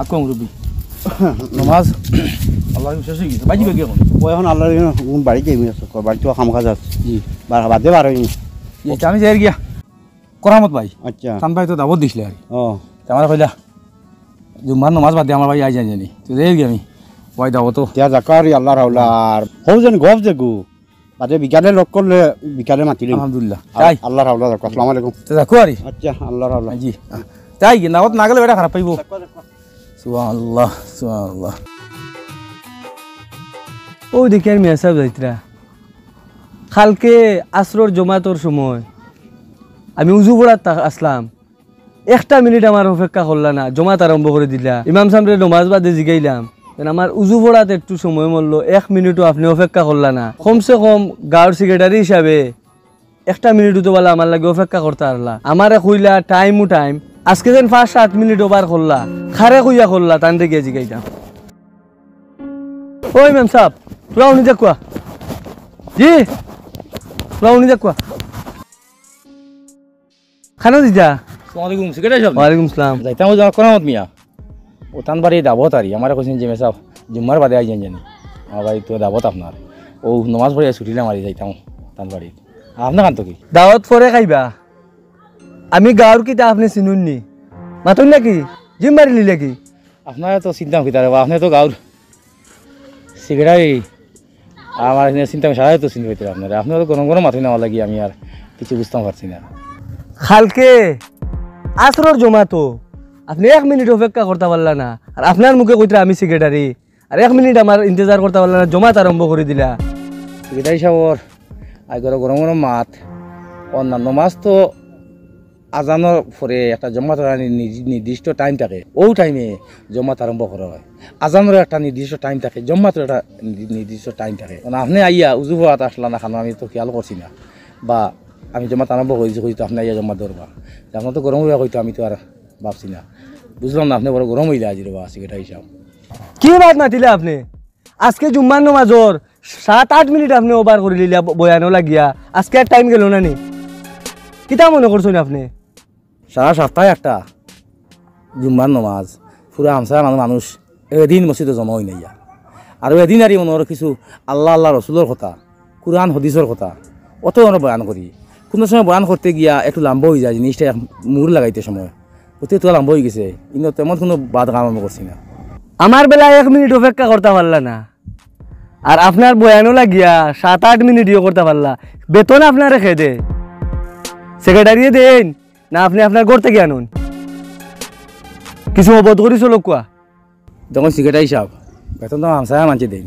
আকো মুরব্বী নমাজ আল্লাহ শেষ হয়ে গেছে বাজি বাকি এখন ও এখন আল্লাহর বাড়িতে বাড়িতে কাম কাজ আছে জি বাদে বার হয়নি আমি যাই গিয়া করামত ভাই আচ্ছা কান ভাই তো দাবত দিছিলে আর ও আমার কইলা জুম্মার নমাজ বাদ দিয়ে আমার ভাই আই যাই জানি তো যাই গিয়া আমি ভাই দাবতো দিয়া জাকারি আল্লাহর হাওলার হও যেন গফ যে গু বাদে বিকালে লক করলে বিকালে মাতিলি আলহামদুলিল্লাহ তাই আল্লাহর হাওলা আসসালামু আলাইকুম তো দেখো আরি আচ্ছা আল্লাহর হাওলা জি তাই কি নাওত না গেলে বেটা খারাপ পাইব সুবহানাল্লাহ সুবহানাল্লাহ ও দেখি আর মিয়া সাহেব যাইতরা কালকে আসরর জমাতর সময় আমি উজু পড়াত আসলাম একটা মিনিট আমার অপেক্ষা করলা না জমাত আরম্ভ করে দিলা ইমাম সাহেবরে নমাজ বাদে জিগাইলাম আমার উজু পড়াতে একটু সময় মরলো 1 মিনিটও আপনি অপেক্ষা করলা না কমসে কম গাঁওর সেক্রেটারি হিসাবে একটা মিনিটও তো বলা আমার লাগে অপেক্ষা করতে পারলা আমারে কইলা টাইম আজকে যেন 5-7 মিনিট ওভার করলা খারে কইয়া করলা তান থেকে জিগাইতাম ওই ম্যাম সাহেব তোরা উনি দেখুয়া জি তোরা উনি দেখুয়া খানা দিতা আসসালামু আলাইকুম সেক্রেটারি সাহেব ওয়ালাইকুম সালাম যাইতাম যাওয়া করামত মিয়া ও তান বাড়ি দাবত আরি আমার কইছেন যে মেসাব জুম্মার বাদে আই জানি আমার বাড়ি তো দাবত আপনার ও নমাজ পড়ে ছুটিলে মারি যাইতাম তান বাড়ি আপনার কান্ত কি দাওয়াত পরে খাইবা আমি গাঁৱৰ কিতা আপনি চিনুননি মাতুন নাকি জিম মারিলি নাকি আপনার তো চিন্তা কি তার আপনি তো গাঁর সেক্রেটারি আমার চিন্তা সারাই তো চিন্তা হইতে আপনার আপনার তো গরম মাথায় নেওয়া লাগি আমি আর কিছু বুঝতে পারছি না খালকে আসরর জমাতো আপনি 1 মিনিট অপেক্ষা করতে পারলা না আর আপনার মুখে কইতরা আমি সেক্রেটারি আর 1 মিনিট আমার ইন্তজার করতে পারলা না জমাত আরম্ভ করে দিলা সেক্রেটারি সাহেবর আই গরম মাত অন্যান্য মাছ তো আজানোর পরে একটা জমাত নির্দিষ্ট টাইম থাকে ও টাইমে জমাত আরম্ভ করা হয় আজানোর একটা নির্দিষ্ট টাইম থাকে জমাতের একটা নির্দিষ্ট টাইম থাকে আপনি আইয়া উজু হওয়াত আসলা না খানো আমি তো খেয়াল করছি না বা আমি জমাত আরম্ভ করেছি হয়তো আপনি আইয়া জমা ধরবা আপনার তো গরম হইয়া হয়তো আমি তো আর ভাবছি না বুঝলাম না আপনি বড় গরম হইলে আজি রবা সেক্রেটারি সাহেব কি বাত মাতিলে আপনি আজকে জুম্মার নামাজর 7-8 মিনিট আপনি ওভার করে লিলা বয়ানো লাগিয়া আজকে আর টাইম গেল না নি কিতা মনে করছেন আপনি সারা সপ্তাহে একটা জুম্মার নমাজ পুরা হামসার মানুষ এদিন মসজিদে জমা হই নাইয়া আর এদিন আর মনের কিছু আল্লাহ রসুলের কথা কুরআন হদিসের কথা অত আমরা বয়ান করি কোনো সময় বয়ান করতে গিয়া একটু লম্বা হয়ে যায় জিনিসটা মুড় লাগাইতে সময় অতি তো লম্বা হয়ে গেছে কিন্তু তেমন কোনো বাদ কাম আমি করছি না আমার বেলা 1 মিনিট অপেক্ষা করতে পারলা না আর আপনার বয়ানো লাগিয়া 7-8 মিনিট ইয়ে করতে পারলা বেতন আপনার রেখে দে সেক্রেটারি দেন না আপনি আপনার ঘর থেকে আনুন কিছু অবধ করি চলো কোয়া যখন সেক্রেটারি সাহেব বেতন তো হামসায়ার মানছে দিন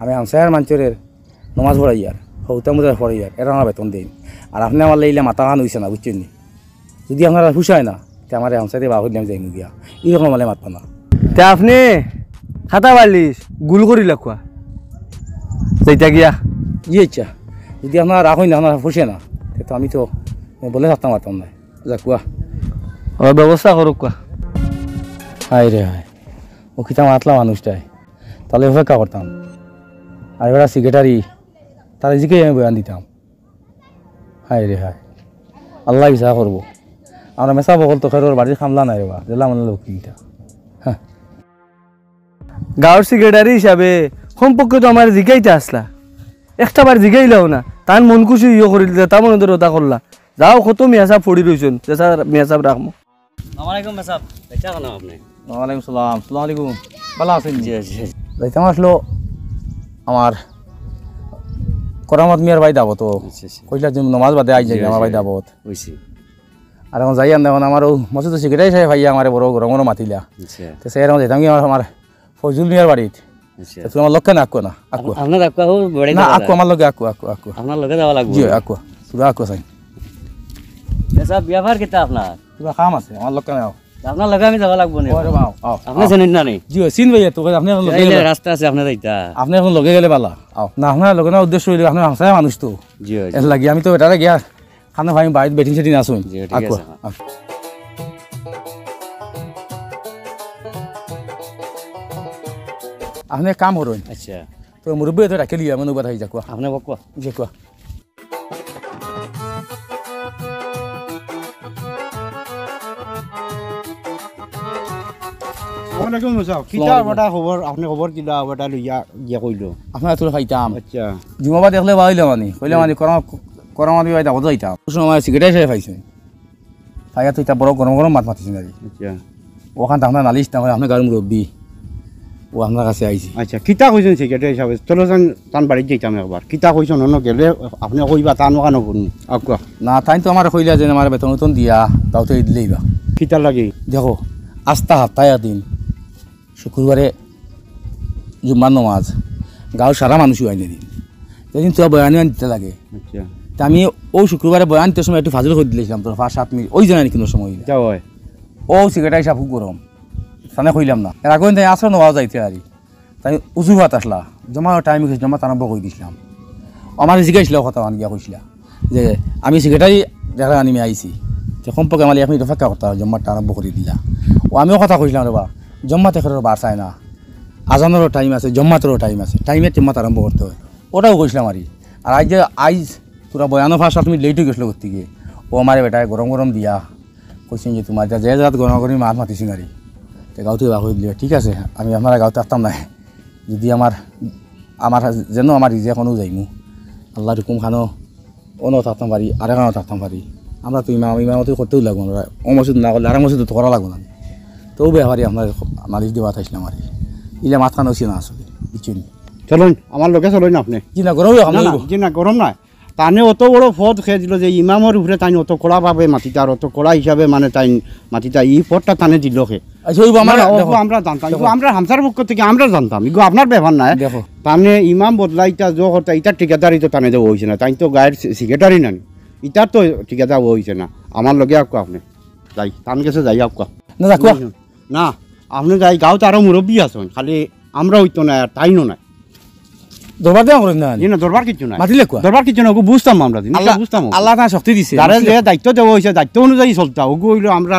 আমি হামসায়ার মানচের নমাজ পড়াই আর হৌতা মুদার পড়াই আর এরা আমার বেতন দিন আর আপনি আমার লাইলে মাথা কান হইছে না বুঝছেন নি যদি আপনারা হুশায় না তে আমার হামসাইতে বাহু দিলাম যাই গিয়া এইরকম মানে মাতবা না তে আপনি খাতা বাড়লিস গুল করি লাকুয়া যেটা গিয়া জি ইচ্ছা যদি আপনারা রাখই না আপনারা ফুসে না তো আমি তো বলে থাকতাম পারতাম না যা কুয়া ওর ব্যবস্থা করুক কোয়া হাই রে হাই ও কিতাম আতলা মানুষটাই তাহলে অপেক্ষা করতাম আর এবার সেক্রেটারি তার এদিকে আমি বয়ান দিতাম হাই রে হাই আল্লাহ বিচার করবো আমরা মেসা বকল তো খের বাড়ির খামলা নাই রেবা জেলা মানে লোকটা হ্যাঁ গাঁৱৰ সেক্রেটারি হিসাবে সম্পর্কে তো আমার জিগাইতে আসলা একটা বার জিগাইলাও না তার মন খুশি ইয়ে করে দিলে তা মনে ধরে ওটা করলা যাও কত মিয়া সাহেব পড়ি রয়েছেন মিয়া সাহেব রাখবো আসসালামাইকুম মেসাব বেচা কেন আপনি ওয়ালাইকুম সালাম আসসালামু আলাইকুম ভালো আছেন জি জি যাইতাম আসলো আমার করামত মিয়ার ভাই দাবত কইলা যে নমাজ বাদে আই যাই আমার ভাই দাবত বুঝছি আর এখন যাই আন দেখুন আমার মসজিদ সেক্রেটারি সাহেব ভাই আমার বড় গরমরও মাতিলা তো সে এরকম যাইতাম আমার ফজুল মিয়ার বাড়িত তুই আমার লক্ষ্যে না আকুয়া না আকুয়া আপনার আকুয়া বড় না আকুয়া আমার লগে আকুয়া আকুয়া আকুয়া আপনার লগে যাওয়া লাগবে জি আকুয়া তুই আকুয়া চাই মেসাব ব্যবহার কেতা আপনার কিবা কাম আছে আমার লক্ষ্যে নাও আপনার লগে আমি যাওয়া লাগবে না আও আপনি জানেন না নি জি চিন ভাই তো আপনি এখন লগে এই রাস্তা আছে আপনার এইটা আপনি এখন লগে গেলে বালা আও না আপনার লগে না উদ্দেশ্য হইলে আপনি হামসায় মানুষ তো জি এর লাগি আমি তো এটা গিয়া খানা ভাই বাইরে বেটিং সেটিং আসুন জি ঠিক আকুয়া আছে আপনি কাম করুন আচ্ছা তো মুরব্বী তো রাখে লিয়া মনে কথা হয়ে যাক আপনি বকবা যে কোয়া আসসালামাইকুম সাহেব কিতা বড় খবর আপনি খবর দিলা বড় লইয়া গিয়া কইলো আপনার তোর খাইতাম আচ্ছা জুমাবা দেখলে বাড়িলে মানে কইলে মানে করম আমি বাইতা হতো যাইতাম সময় সিগারেট হিসেবে পাইছে খাইয়া তো এটা বড় গরম গরম মাত মাতিছেন আর আচ্ছা ওখান তো আপনার নালিশ না আপনার গাড়ি মুরব্বী ও আপনার কাছে আইছি আচ্ছা কিতা কইছেন সেক্রেটারি সাহেব চলো যান তান বাড়ি যাইতাম একবার কিতা কইছেন অন্য গেলে আপনি কইবা তান ওখানে করুন আকুয়া না তাই তো আমার কইলা যে আমার বেতন উতন দিয়া তাওতে দিলেই বা কিতা লাগে দেখো আস্তা সপ্তাহে দিন শুক্রবারে জুম্মার নমাজ গাঁও সারা মানুষই আইনে দিন যেদিন তো বয়ানি আন দিতে লাগে আচ্ছা তা আমি ও শুক্রবারে বয়ান দিতে সময় একটু ফাজিল করে দিয়েছিলাম তোর 5-7 মিনিট ওই জানানি কোনো সময় যা হয় ও সিগারেট হিসাব খুব গরম সামনে কইলাম না এর আগে তাই আসলে নেওয়া যাইতে আর তাই উজু ভাত আসলা জমা টাইম জমা আরম্ভ করে দিছিলাম আমার জিজ্ঞাসছিল কথা মান গিয়া কইছিলা যে আমি সিগারেটাই দেখা আনি আইছি তো সম্পর্কে আমার 1 মিনিট অপেক্ষা করতে জমাটা আরম্ভ করে দিলা ও আমিও কথা কইছিলাম রবা জম্মাতে খেলার বার চাই না আজানেরও টাইম আছে জম্মাতেরও টাইম আছে টাইমের টিম্মাত আরম্ভ করতে হয় ওটাও কইছিলাম আর আজ যে আইজ তোরা বয়ানো ভাষা তুমি লেট হয়ে গেছিলো করতে গিয়ে ও আমার বেটায় গরম গরম দিয়া কইছেন যে তোমার যে জাত গরম গরম মাছ মাতিছি গাড়ি তো গাঁওতে বা করে দিলে ঠিক আছে আমি আপনারা গাঁওতে আসতাম না যদি আমার যেন আমার ইজে কোনো যাইমু আল্লাহ হুকুম খানো অনও থাকতাম পারি আর এখানেও থাকতাম পারি আমরা তো ইমামতে করতেও লাগবো না ও মসজিদ না করলে আর মসজিদ তো করা লাগবো না তো ব্যাপারে আপনার নালিশ দেওয়া থাকছিলাম আর ইলে মাথা খানো না আসলে কিছু নেই চলুন আমার লোকে চলুন আপনি জি না গরম জি না গরম নাই তানে অত বড় পদ খেয়ে দিল যে ইমামর উপরে তাই অত কড়া পাবে মাটিটা আর অত কড়া হিসাবে মানে তাই মাটিটা এই পদটা তানে দিল খে আচ্ছা ওই আমার আমরা জানতাম আমরা হামসার পক্ষ থেকে আমরা জানতাম এগুলো আপনার ব্যাপার নাই দেখো তানে ইমাম বদলাইটা যে কথা ইটার ঠিকাদারি তো তানে দেওয়া হয়েছে না তাই তো গায়ের সেক্রেটারি না ইটার তো ঠিকাদার হয়েছে না আমার লগে আপকা আপনি যাই তান গেছে যাই আপকা না দেখো না আপনি যাই গাঁৱত আরো মুরব্বী আছেন খালি আমরা হইতো না আর তাইনো না দরবার দেওয়া করেন না না দরবার কিছু না মাতিলে কোয়া দরবার কিছু না ওগু বুঝতাম আমরা আল্লাহ বুঝতাম আল্লাহ তার শক্তি দিছে যারা যে দায়িত্ব দেওয়া হয়েছে দায়িত্ব অনুযায়ী চলতা ওগু হইল আমরা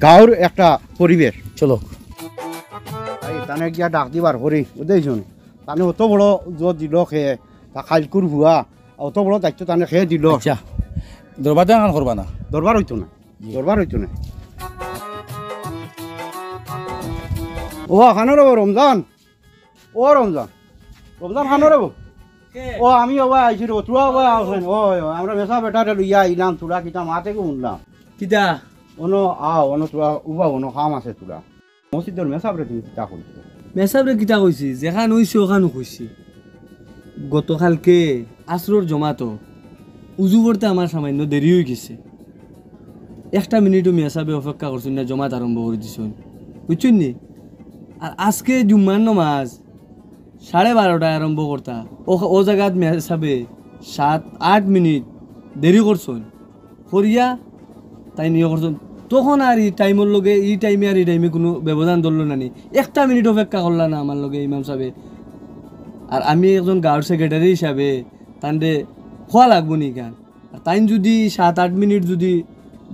গাঁৱৰ একটা পরিবেশ চলো তানে গিয়া ডাক দিবার হরি বুঝেছুন তানে অত বড় জোর দিল খেয়ে তা খালকুর হুয়া অত বড় দায়িত্ব তানে খেয়ে দিল আচ্ছা দরবার দেওয়া কান করবা না দরবার হইতো না দরবার হইতো না ও খানো রে রমজান ও রমজান রমজান খানো রে ও আমি ওবা আইছি রে তুরা ওবা আছেন ও আমরা মেসা বেটারে লইয়া আইলাম তুরা কিতা মাতে কো শুনলাম কিতা অনো আও অনো তুরা উবা অনো খাম আছে তুরা মসজিদের মেসা বেটা তুমি কিতা কইছ মেসাবরে কিতা কইছি যেখান হইছে ওখানো কইছি গতকালকে আসরর জমাতো উজু করতে আমার সামান্য দেরি হয়ে গেছে 1 মিনিটও মেসাবে অপেক্ষা করছেন না জমাত আরম্ভ করে দিছেন বুঝছেন নি আর আজকে জুম্মার নামাজ 12:30টায় আরম্ভ করতা ও জায়গাত মেসাবে 7-8 মিনিট দেরি করছেন করিয়া তাই নিয়ে করছেন তখন আর এই টাইমের লগে এই টাইমে আর এই টাইমে কোনো ব্যবধান ধরল না নি 1 মিনিট অপেক্ষা করলা না আমার লগে ইমাম সাহেব আর আমি একজন গাঁওর সেক্রেটারি হিসাবে তান্ডে খোয়া লাগবো নি কেন আর তাই যদি 7-8 মিনিট যদি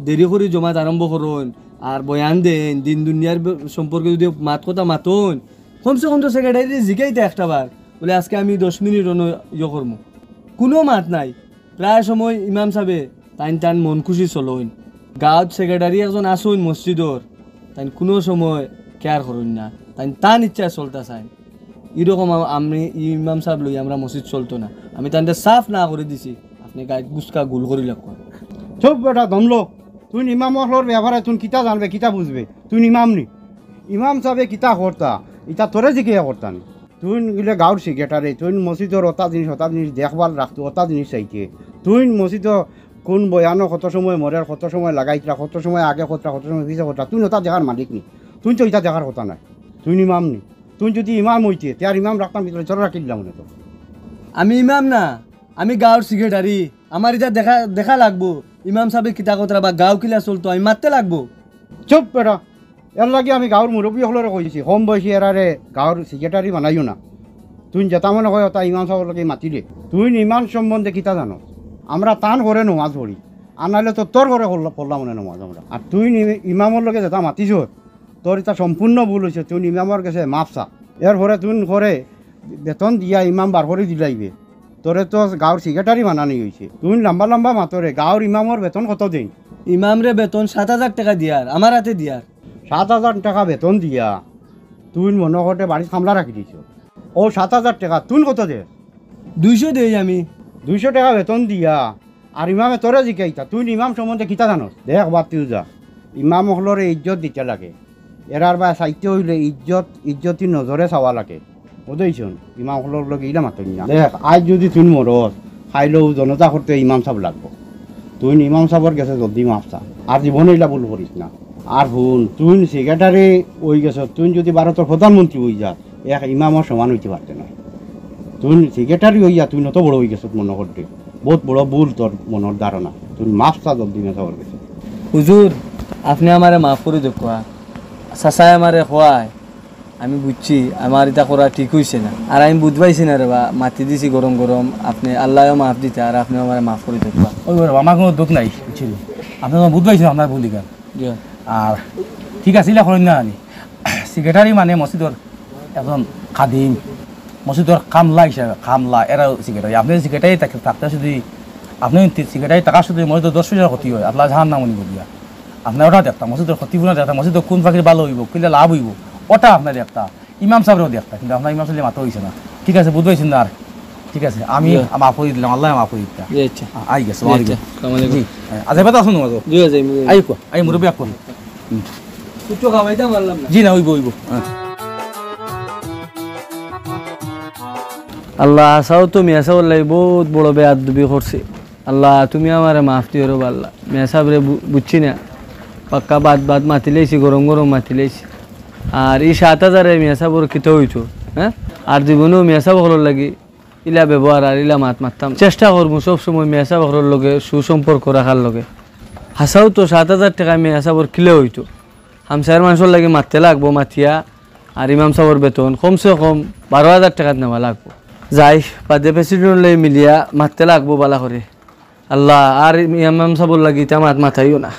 দেরি করে জমাত আরম্ভ করুন আর বয়ান দেন দিন দুনিয়ার সম্পর্কে যদি মাত কথা মাতুন কমসে কম তো সেক্রেটারি জিগাইতে একটা বার বলে আজকে আমি 10 মিনিট ইয়ে করবো কোনো মাত নাই প্রায় সময় ইমাম সাহেবে টান মন খুশি চলইন গাঁৱত সেক্রেটারি একজন আসুন মসজিদর তাই কোনো সময় কেয়ার করুন না তাই তান ইচ্ছা চলতে চাই এরকম আমি ইমাম সাহেব লই আমরা মসজিদ চলতো না আমি তানটা সাফ না করে দিছি আপনি গায়ে গুসকা গুল করি লাগবো চুপ বেটা দমলো তুই ইমাম হলোর ব্যবহারে তুই কিতা জানবে কিতা বুঝবে তুই ইমাম নি ইমাম সাহেবে কিতা করতা ইটা তোরে জিকিয়া করতা নি তুই গেলে গাঁৱৰ সেক্রেটারি তুই মসজিদর অতা জিনিস দেখবার রাখতো অতা জিনিস চাইতে তুই মসজিদ কোন বয়ানো কত সময় মরের কত সময় লাগাইতরা কত সময় আগে কতরা কত সময় পিছিয়ে কতরা তুই ওটা দেখার মালিক নি তুই তো এটা দেখার কথা নাই তুই ইমাম নি তুই যদি ইমাম হইতে তার ইমাম রাখতাম ভিতরে চল রাখিলাম মনে তো আমি ইমাম না আমি গাঁৱৰ সেক্রেটারি আমার এটা দেখা লাগবো ইমাম সাহেব কিতা কথা বা গাঁও কিলা চলতো আমি মারতে লাগবো চুপ বেটা এর লাগে আমি গাঁৱৰ মুরব্বী হলরে কইছি কম বয়সী এরারে গাঁৱৰ সেক্রেটারি বানাইও না তুই যেটা মনে হয় ওটা ইমাম সাহেবের লগে মাতিলে তুই ইমাম সম্বন্ধে কিতা জানো আমরা টান করে নমাজ পড়ি আর নাহলে তো তোর ঘরে পড়লাম মনে নমাজ আমরা আর তুই ইমামর লগে যেটা মাতিছ তোর এটা সম্পূর্ণ ভুল হয়েছে তুই ইমামর কাছে মাপসা এর পরে তুই ঘরে বেতন দিয়া ইমাম বার করে দিলাইবে তোরে তো গাঁৱৰ সেক্রেটারি বানানি হয়েছে তুই লম্বা লম্বা মাতরে গাঁৱৰ ইমামর বেতন কত দিন ইমাম রে বেতন 7,000 টাকা দিয়ার আমার হাতে দিয়ার 7,000 টাকা বেতন দিয়া তুই মনে করতে বাড়ির খামলা রাখি দিছ। ও 7,000 টাকা তুই কত দে? 200 দেই আমি। 200 টাকা বেতন দিয়া আর ইমামে তোরা জিকাইতা তুই ইমাম সম্বন্ধে কিতা জানোস? দেখ বাদ তুই যা, ইমাম হলরে ইজ্জত দিতে লাগে। এরার বা চাইতে হইলে ইজ্জতি নজরে চাওয়া লাগে। বুঝেছুন, ইমাম হলর লগে ইলা মাতই না। দেখ আজ যদি তুই মরস খাইলেও জনতা করতে ইমাম সাহেব লাগবো। তুই ইমাম সাহেবর গেছে জলদি মাফ চা, আর জীবনে ইলা ভুল করিস না। আর শুন, তুই সেক্রেটারি হয়ে গেছ, তুই যদি ভারতের প্রধানমন্ত্রী হয়ে যা এক ইমামর সমান হইতে পারতে না। তুই সেক্রেটারি হইয়া তুই নত বড় হয়ে গেছ মনে করতে, বহুত বড় ভুল তোর মনের ধারণা। তুই মাফ চা জলদি মেসাবর গেছে। হুজুর আপনি আমারে মাফ করে দেখুয়া, চাচাই আমারে খোয়ায়, আমি বুঝছি আমার এটা করা ঠিক হয়েছে না। আর আমি বুঝবাইছি না রে বা, মাতি দিছি গরম গরম, আপনি আল্লাহও মাফ দিতে আর আপনি আমার মাফ করে দেখবা। ওই আমার কোনো দুঃখ নাই, বুঝছিল আপনার বুঝ পাইছিল আপনার ভুল দিকার। আর ঠিক আছে, এখন না আনি সেক্রেটারি মানে মসজিদর এখন খাদিম, মসজিদর কামলা হিসাবে, কামলা এরাও সেক্রেটারি। আপনি সেক্রেটারি থাকতে যদি আপনি সেক্রেটারি টাকা শুধু মসজিদের 10 ক্ষতি হয়, আপনার জাহান নাম নিব দিয়া। আপনার ওটা দেখতাম মসজিদের ক্ষতি না দেখতাম, মসজিদের কোন পাখির ভালো হইব, কিনলে লাভ হইব, ওটা আপনার দেখতা। ইমাম সাহেবরাও দেখতা, কিন্তু আপনার ইমাম সাহেব মাথা হয়েছে না। ঠিক আছে, বুঝতে পারছেন না? আর ঠিক আছে, আমি মাফ করে দিলাম, আল্লাহ মাফ করে দিতাম। আই গেছে আজ এবার আসুন আই মুরব্বী আপ জি না হইব হইব। আল্লাহ আসাও তো মেসা বললাই বহুত বড় বেয়াদবি করছে। আল্লাহ তুমি আমারে মাফ দিও রে আল্লাহ। মেসা রে বুঝছি না, পাক্কা বাদ মাতিলেছি, গরম গরম মাতিলেছি। আর এই 7,000 মেসা বড় কিতে হইতো, হ্যাঁ? আর জীবনেও মেসা বকর লাগি ইলা ব্যবহার আর ইলা মারতাম। চেষ্টা করবো সবসময় মেসা বকরের লগে সুসম্পর্ক রাখার লগে। হাসাও তো 7,000 টাকা মেসা বড় কিলে হইতো, হামসার মানুষের লাগে মারতে লাগবো, মাতিয়া আর ইমাম সাহর বেতন কমসে কম 12,000 টাকা নেওয়া লাগবো। যাই বাদে প্রেসিডেন্ট লই মিলিয়া মারতে লাগবো বালা করে। আল্লাহ আর ইমাম সাহর লাগি তা মাথাইও না।